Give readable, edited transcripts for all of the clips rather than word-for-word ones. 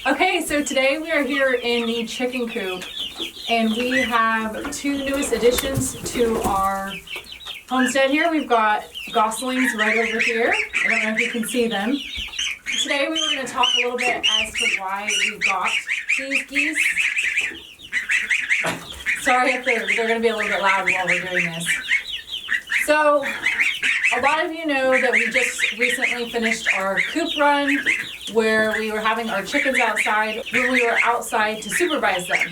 Okay, so today we are here in the chicken coop, and we have two newest additions to our homestead here. We've got goslings right over here. I don't know if you can see them. Today we were going to talk a little bit as to why we got these geese. Sorry if they're going to be a little bit loud while we're doing this. So, a lot of you know that we just recently finished our coop run where we were having our chickens outside when we were outside to supervise them.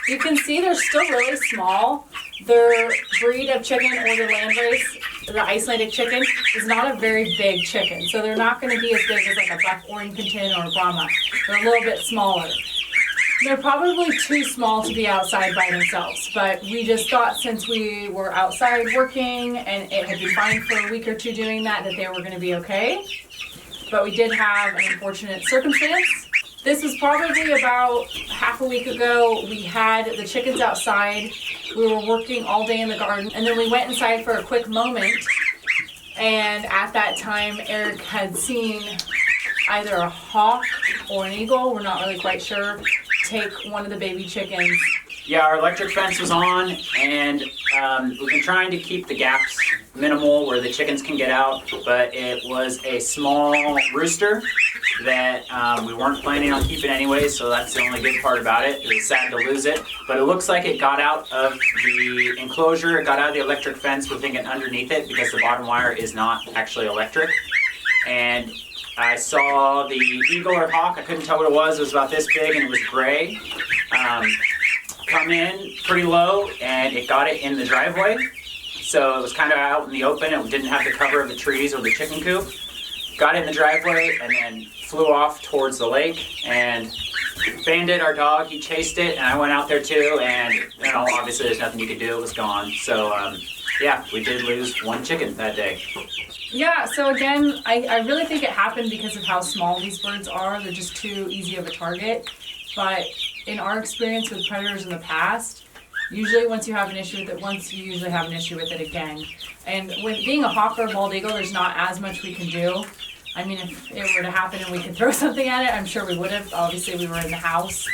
You can see they're still really small. Their breed of chicken, or the landrace, the Icelandic chicken, is not a very big chicken. So they're not going to be as big as like a Black Orpington or a Brahma. They're a little bit smaller. They're probably too small to be outside by themselves, but we just thought since we were outside working and it had been fine for a week or two doing that they were going to be okay. But we did have an unfortunate circumstance. This was probably about half a week ago. We had the chickens outside. We were working all day in the garden, and then we went inside for a quick moment. And at that time, Eric had seen either a hawk or an eagle, we're not really quite sure, take one of the baby chickens. Yeah, our electric fence was on, and we've been trying to keep the gaps minimal where the chickens can get out, but it was a small rooster that we weren't planning on keeping anyway, so that's the only good part about it. It was sad to lose it, but it looks like it got out of the enclosure, it got out of the electric fence. We're thinking underneath it because the bottom wire is not actually electric. And I saw the eagle or hawk, I couldn't tell what it was about this big and it was gray, come in pretty low, and it got it in the driveway. So it was kind of out in the open, it didn't have the cover of the trees or the chicken coop. Got it in the driveway and then flew off towards the lake, and Bandit, our dog, he chased it, and I went out there too, and obviously there's nothing you could do, it was gone. So yeah, we did lose one chicken that day. Yeah, so again, I really think it happened because of how small these birds are. They're just too easy of a target. But in our experience with predators in the past, usually once you have an issue with it, you usually have an issue with it again. And when being a hawk or a bald eagle, there's not as much we can do. I mean, if it were to happen and we could throw something at it, I'm sure we would have. Obviously, we were in the house.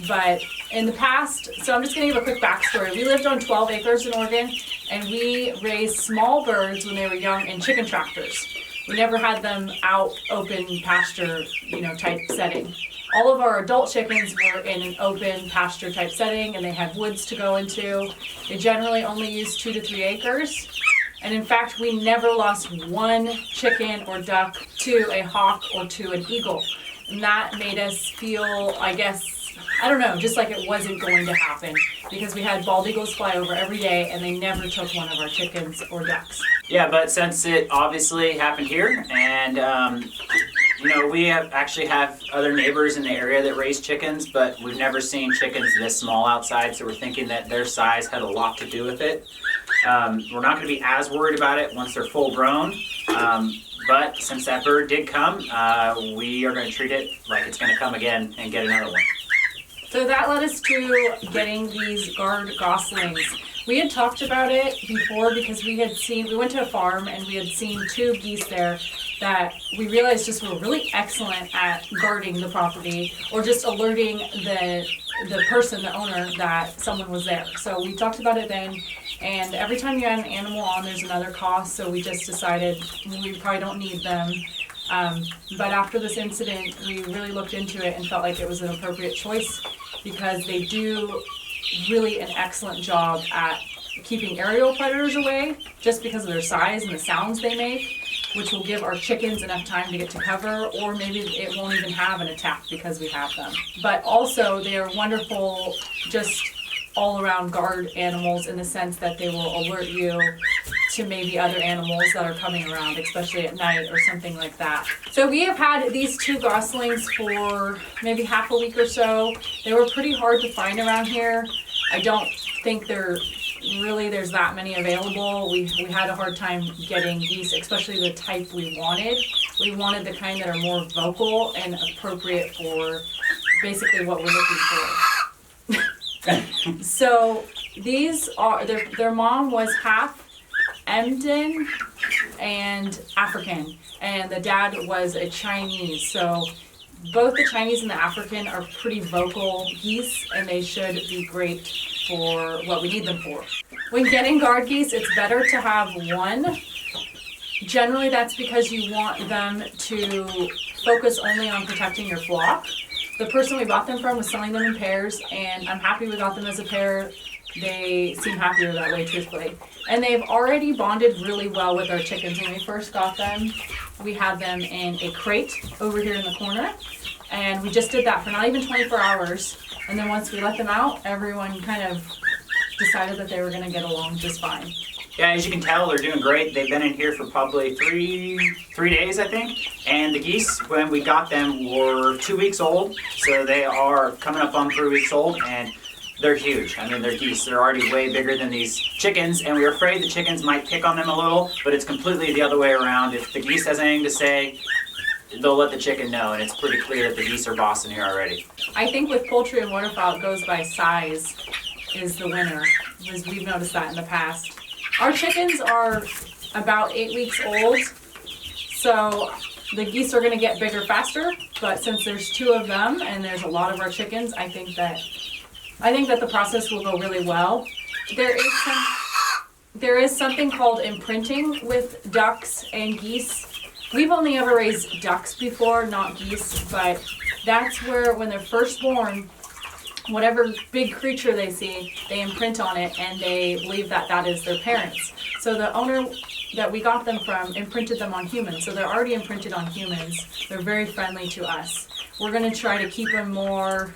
But in the past, so I'm just going to give a quick backstory. We lived on 12 acres in Oregon, and we raised small birds when they were young in chicken tractors. We never had them out open pasture, type setting. All of our adult chickens were in an open pasture type setting, and they had woods to go into. They generally only used 2 to 3 acres. And in fact, we never lost one chicken or duck to a hawk or to an eagle. And that made us feel, I don't know, just like it wasn't going to happen, because we had bald eagles fly over every day and they never took one of our chickens or ducks. Yeah, but since it obviously happened here, and we actually have other neighbors in the area that raise chickens, but we've never seen chickens this small outside, so we're thinking that their size had a lot to do with it. We're not going to be as worried about it once they're full grown, but since that bird did come, we are going to treat it like it's going to come again and get another one. So that led us to getting these guard goslings. We had talked about it before because we went to a farm and we had seen 2 geese there that we realized just were really excellent at guarding the property or just alerting the person, the owner, that someone was there. So we talked about it then, and every time you add an animal on, there's another cost, so we just decided we probably don't need them. But after this incident, we really looked into it and felt like it was an appropriate choice because they do really an excellent job at keeping aerial predators away just because of their size and the sounds they make, which will give our chickens enough time to get to cover, or maybe it won't even have an attack because we have them. But also they are wonderful just all-around guard animals in the sense that they will alert you to maybe other animals that are coming around, especially at night or something like that. So we have had these 2 goslings for maybe half a week or so. They were pretty hard to find around here. I don't think they're really there's that many available. We had a hard time getting geese, especially the type we wanted. We wanted the kind that are more vocal and appropriate for basically what we're looking for. So these are, their mom was half Emden and African, and the dad was a Chinese. So both the Chinese and the African are pretty vocal geese, and they should be great for what we need them for. When getting guard geese, it's better to have one. Generally, that's because you want them to focus only on protecting your flock. The person we bought them from was selling them in pairs, and I'm happy we got them as a pair. They seem happier that way, truthfully. And they've already bonded really well with our chickens. When we first got them, we had them in a crate over here in the corner. And we just did that for not even 24 hours. And then once we let them out, everyone kind of decided that they were going to get along just fine. Yeah, as you can tell, they're doing great. They've been in here for probably three days, I think. And the geese, when we got them, were 2 weeks old. So they are coming up on 3 weeks old, and they're huge. I mean, they're geese. They're already way bigger than these chickens, and we were afraid the chickens might pick on them a little, but it's completely the other way around. If the geese has anything to say, they'll let the chicken know, and it's pretty clear that the geese are bossing here already. I think with poultry and waterfowl, it goes by size is the winner, because we've noticed that in the past. Our chickens are about 8 weeks old, so the geese are going to get bigger faster, but since there's 2 of them and there's a lot of our chickens, I think that the process will go really well. There is something called imprinting with ducks and geese. We've only ever raised ducks before, not geese, but that's where when they're first born, whatever big creature they see, they imprint on it, and they believe that that is their parents. So the owner that we got them from imprinted them on humans, so they're already imprinted on humans. They're very friendly to us. We're going to try to keep them more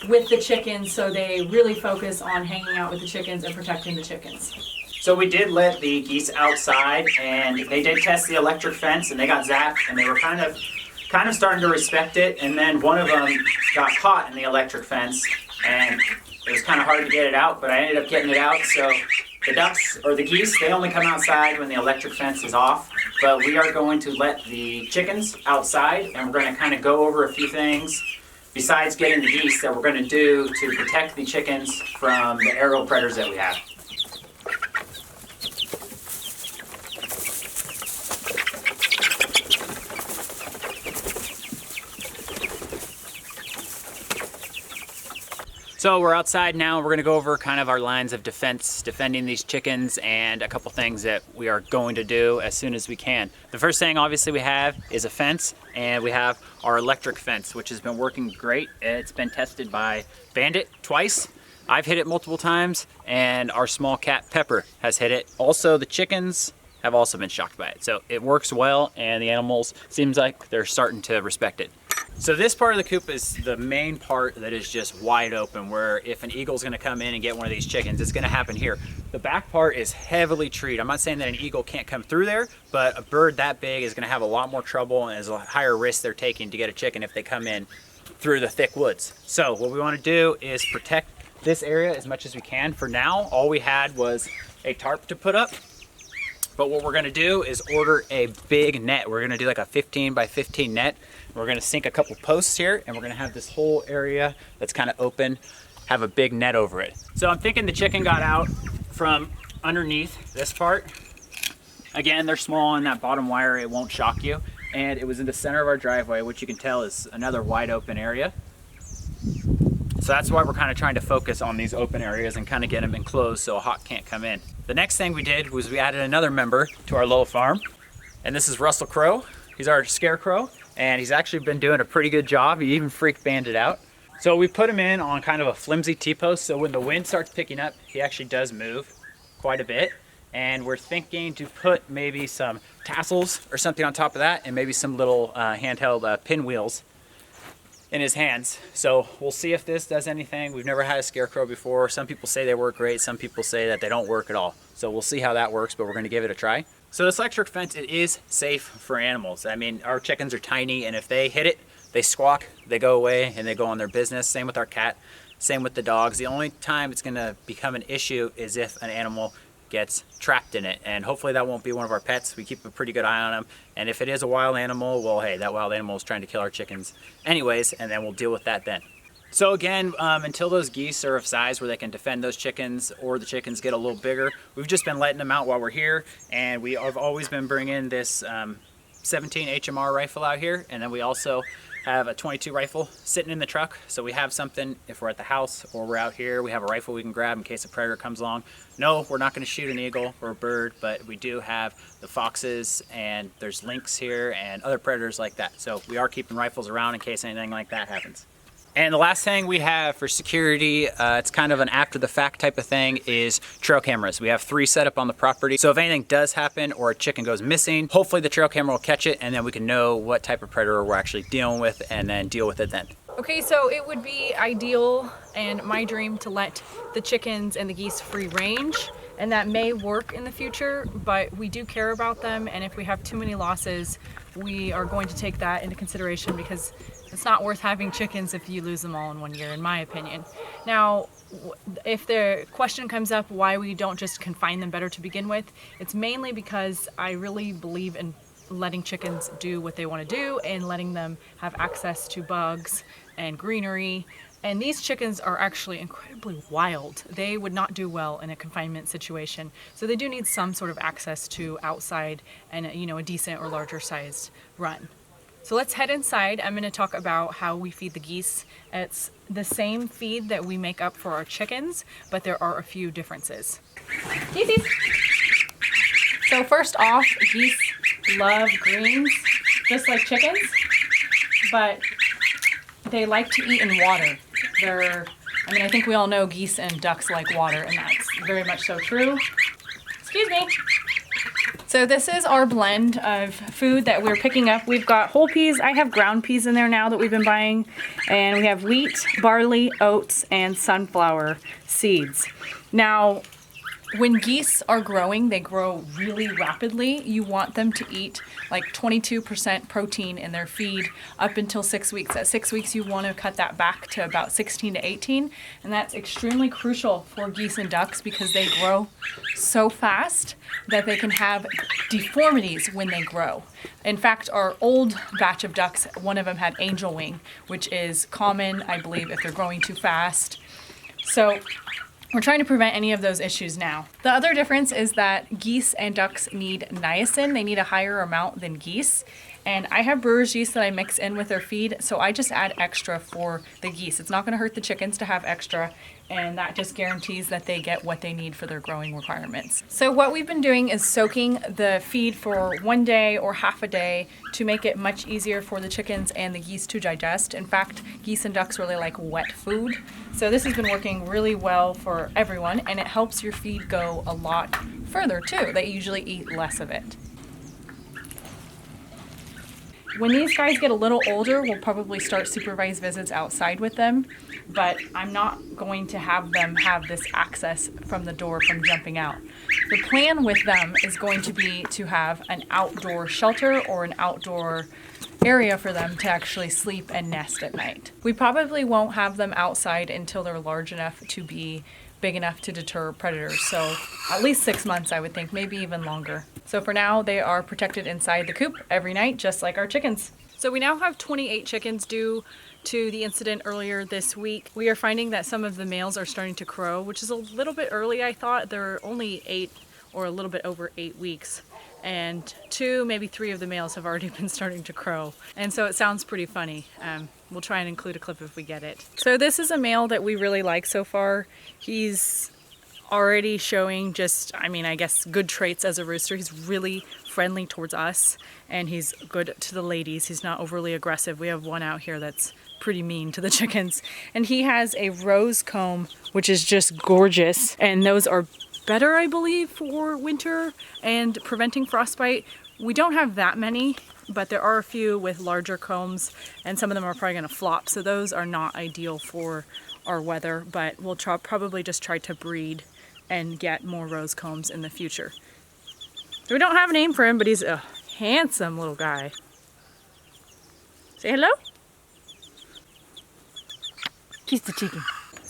with the chickens, so they really focus on hanging out with the chickens and protecting the chickens. So we did let the geese outside, and they did test the electric fence, and they got zapped, and they were kind of starting to respect it. And then one of them got caught in the electric fence, and it was kind of hard to get it out, but I ended up getting it out. So the ducks, or the geese, they only come outside when the electric fence is off, but we are going to let the chickens outside, and we're going to kind of go over a few things besides getting the geese that we're going to do to protect the chickens from the aerial predators that we have. So we're outside now. We're going to go over kind of our lines of defense, defending these chickens, and a couple things that we are going to do as soon as we can. The first thing obviously we have is a fence, and we have our electric fence, which has been working great. It's been tested by Bandit twice. I've hit it multiple times, and our small cat Pepper has hit it. Also, the chickens have also been shocked by it. So it works well, and the animals seems like they're starting to respect it. So this part of the coop is the main part that is just wide open, where if an eagle's gonna come in and get one of these chickens, it's gonna happen here. The back part is heavily treed. I'm not saying that an eagle can't come through there, but a bird that big is gonna have a lot more trouble, and is a higher risk they're taking to get a chicken if they come in through the thick woods. So what we wanna do is protect this area as much as we can. For now, all we had was a tarp to put up. But what we're gonna do is order a big net. We're gonna do like a 15 by 15 net. We're gonna sink a couple posts here, and we're gonna have this whole area that's kind of open, have a big net over it. So I'm thinking the chicken got out from underneath this part. Again, they're small on that bottom wire, it won't shock you. And it was in the center of our driveway, which you can tell is another wide open area. So that's why we're kind of trying to focus on these open areas and kind of get them enclosed so a hawk can't come in. The next thing we did was we added another member to our little farm, and this is Russell Crowe. He's our Scarecrow, and he's actually been doing a pretty good job. He even freaked Bandit out. So we put him in on kind of a flimsy T-post, so when the wind starts picking up, he actually does move quite a bit. And we're thinking to put maybe some tassels or something on top of that, and maybe some little handheld pinwheels in his hands. So we'll see if this does anything. We've never had a Scarecrow before. Some people say they work great, some people say that they don't work at all. So we'll see how that works, but we're gonna give it a try. So this electric fence, it is safe for animals. I mean, our chickens are tiny, and if they hit it, they squawk, they go away, and they go on their business. Same with our cat. Same with the dogs. The only time it's gonna become an issue is if an animal gets trapped in it, and hopefully that won't be one of our pets. We keep a pretty good eye on them, and if it is a wild animal, well, hey, that wild animal is trying to kill our chickens anyways, and then we'll deal with that then. So again, until those geese are of size where they can defend those chickens, or the chickens get a little bigger, we've just been letting them out while we're here, and we have always been bringing this 17 HMR rifle out here, and then we also have a 22 rifle sitting in the truck, so we have something if we're at the house or we're out here. We have a rifle we can grab in case a predator comes along. No, we're not going to shoot an eagle or a bird, but we do have the foxes, and there's lynx here and other predators like that. So we are keeping rifles around in case anything like that happens. And the last thing we have for security, it's kind of an after the fact type of thing, is trail cameras. We have 3 set up on the property. So if anything does happen or a chicken goes missing, hopefully the trail camera will catch it, and then we can know what type of predator we're actually dealing with and then deal with it then. Okay, so it would be ideal and my dream to let the chickens and the geese free range, and that may work in the future, but we do care about them, and if we have too many losses, we are going to take that into consideration, because it's not worth having chickens if you lose them all in 1 year, in my opinion. Now, if the question comes up why we don't just confine them better to begin with, it's mainly because I really believe in letting chickens do what they want to do and letting them have access to bugs and greenery. And these chickens are actually incredibly wild. They would not do well in a confinement situation. So they do need some sort of access to outside and, you know, a decent or larger sized run. So let's head inside. I'm going to talk about how we feed the geese. It's the same feed that we make up for our chickens, but there are a few differences. Geese. So first off, geese love greens, just like chickens, but they like to eat in water. I think we all know geese and ducks like water, and that's very much so true. Excuse me. So this is our blend of food that we're picking up. We've got whole peas. I have ground peas in there now that we've been buying. And we have wheat, barley, oats, and sunflower seeds. Now, when geese are growing, they grow really rapidly. You want them to eat like 22% protein in their feed up until 6 weeks. At 6 weeks, you want to cut that back to about 16 to 18. And that's extremely crucial for geese and ducks because they grow so fast that they can have deformities when they grow. In fact, our old batch of ducks, one of them had angel wing, which is common, I believe, if they're growing too fast. So we're trying to prevent any of those issues now. The other difference is that geese and ducks need niacin. They need a higher amount than geese. And I have brewer's yeast that I mix in with their feed, so I just add extra for the geese. It's not going to hurt the chickens to have extra, and that just guarantees that they get what they need for their growing requirements. So what we've been doing is soaking the feed for 1 day or half a day to make it much easier for the chickens and the geese to digest. In fact, geese and ducks really like wet food. So this has been working really well for everyone, and it helps your feed go a lot further too. They usually eat less of it. When these guys get a little older, we'll probably start supervised visits outside with them, but I'm not going to have them have this access from the door from jumping out. The plan with them is going to be to have an outdoor shelter or an outdoor area for them to actually sleep and nest at night. We probably won't have them outside until they're large enough to be big enough to deter predators. So at least 6 months, I would think, maybe even longer. So for now, they are protected inside the coop every night, just like our chickens. So we now have 28 chickens due to the incident earlier this week. We are finding that some of the males are starting to crow, which is a little bit early, I thought. They're only 8 or a little bit over 8 weeks. And 2, maybe 3 of the males have already been starting to crow. And so it sounds pretty funny. We'll try and include a clip if we get it. So this is a male that we really like so far. He's already showing just, I guess, good traits as a rooster. He's really friendly towards us, and he's good to the ladies. He's not overly aggressive. We have one out here that's pretty mean to the chickens. And he has a rose comb, which is just gorgeous. And those are better, I believe, for winter and preventing frostbite. We don't have that many, but there are a few with larger combs, and some of them are probably going to flop. So those are not ideal for our weather, but we'll probably just try to breed and get more rose combs in the future. So we don't have a name for him, but he's a handsome little guy. Say hello. Kiss the chicken.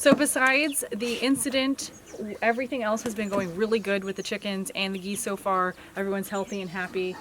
So besides the incident, everything else has been going really good with the chickens and the geese so far. Everyone's healthy and happy.